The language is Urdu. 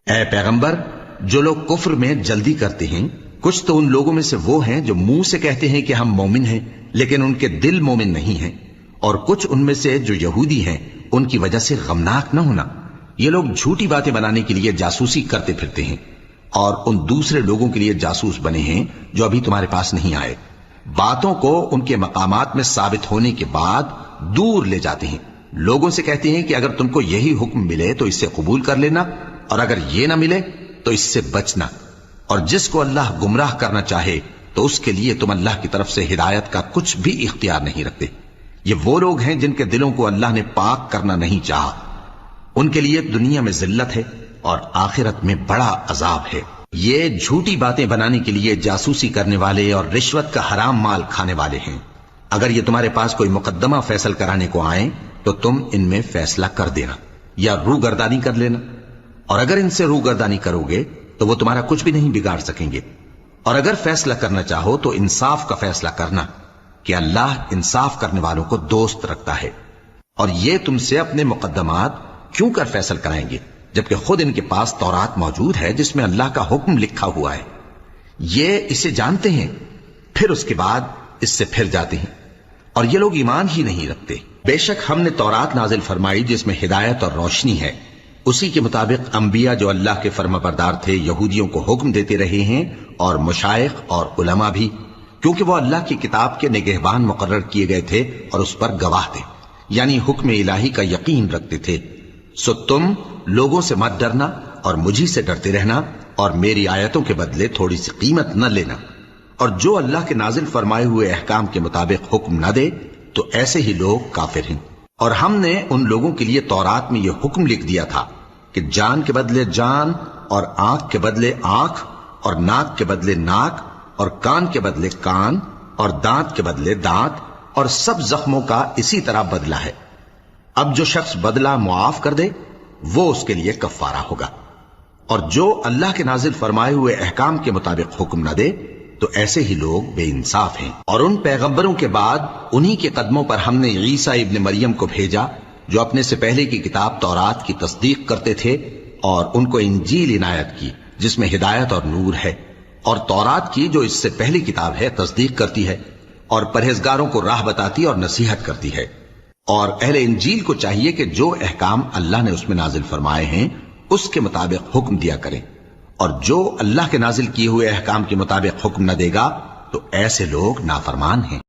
اے پیغمبر، جو لوگ کفر میں جلدی کرتے ہیں کچھ تو ان لوگوں میں سے وہ ہیں جو منہ سے کہتے ہیں کہ ہم مومن ہیں لیکن ان کے دل مومن نہیں ہیں، اور کچھ ان میں سے جو یہودی ہیں ان کی وجہ سے غمناک نہ ہونا۔ یہ لوگ جھوٹی باتیں بنانے کے لیے جاسوسی کرتے پھرتے ہیں اور ان دوسرے لوگوں کے لیے جاسوس بنے ہیں جو ابھی تمہارے پاس نہیں آئے، باتوں کو ان کے مقامات میں ثابت ہونے کے بعد دور لے جاتے ہیں، لوگوں سے کہتے ہیں کہ اگر تم کو یہی حکم ملے تو اس سے قبول کر لینا، اور اگر یہ نہ ملے تو اس سے بچنا، اور جس کو اللہ گمراہ کرنا چاہے تو اس کے لیے تم اللہ کی طرف سے ہدایت کا کچھ بھی اختیار نہیں رکھتے۔ یہ وہ لوگ ہیں جن کے دلوں کو اللہ نے پاک کرنا نہیں چاہا، ان کے لیے دنیا میں ذلت ہے اور آخرت میں بڑا عذاب ہے۔ یہ جھوٹی باتیں بنانے کے لیے جاسوسی کرنے والے اور رشوت کا حرام مال کھانے والے ہیں۔ اگر یہ تمہارے پاس کوئی مقدمہ فیصل کرانے کو آئیں تو تم ان میں فیصلہ کر دینا یا روگردانی کر لینا، اور اگر ان سے روگردانی کرو گے تو وہ تمہارا کچھ بھی نہیں بگاڑ سکیں گے، اور اگر فیصلہ کرنا چاہو تو انصاف کا فیصلہ کرنا کہ اللہ انصاف کرنے والوں کو دوست رکھتا ہے۔ اور یہ تم سے اپنے مقدمات کیوں کر فیصل کرائیں گے جبکہ خود ان کے پاس تورات موجود ہے جس میں اللہ کا حکم لکھا ہوا ہے، یہ اسے جانتے ہیں پھر اس کے بعد اس سے پھر جاتے ہیں، اور یہ لوگ ایمان ہی نہیں رکھتے۔ بے شک ہم نے تورات نازل فرمائی جس میں ہدایت اور روشنی ہے، اسی کے مطابق انبیاء جو اللہ کے فرمانبردار تھے یہودیوں کو حکم دیتے رہے ہیں، اور مشائخ اور علماء بھی، کیونکہ وہ اللہ کی کتاب کے نگہبان مقرر کیے گئے تھے اور اس پر گواہ تھے، یعنی حکم الہی کا یقین رکھتے تھے۔ سو تم لوگوں سے مت ڈرنا اور مجھی سے ڈرتے رہنا، اور میری آیتوں کے بدلے تھوڑی سی قیمت نہ لینا، اور جو اللہ کے نازل فرمائے ہوئے احکام کے مطابق حکم نہ دے تو ایسے ہی لوگ کافر ہیں۔ اور ہم نے ان لوگوں کے لیے تورات میں یہ حکم لکھ دیا تھا کہ جان کے بدلے جان، اور آنکھ کے بدلے آنکھ، اور ناک کے بدلے ناک، اور کان کے بدلے کان، اور دانت کے بدلے دانت، اور سب زخموں کا اسی طرح بدلہ ہے۔ اب جو شخص بدلہ معاف کر دے وہ اس کے لیے کفارہ ہوگا، اور جو اللہ کے نازل فرمائے ہوئے احکام کے مطابق حکم نہ دے تو ایسے ہی لوگ بے انصاف ہیں۔ اور ان پیغمبروں کے بعد انہی کے قدموں پر ہم نے عیسیٰ ابن مریم کو بھیجا جو اپنے سے پہلے کی کتاب تورات کی تصدیق کرتے تھے، اور ان کو انجیل عنایت کی جس میں ہدایت اور نور ہے، اور تورات کی جو اس سے پہلی کتاب ہے تصدیق کرتی ہے، اور پرہیزگاروں کو راہ بتاتی اور نصیحت کرتی ہے۔ اور اہل انجیل کو چاہیے کہ جو احکام اللہ نے اس میں نازل فرمائے ہیں اس کے مطابق حکم دیا کریں، اور جو اللہ کے نازل کیے ہوئے احکام کے مطابق حکم نہ دے گا تو ایسے لوگ نافرمان ہیں۔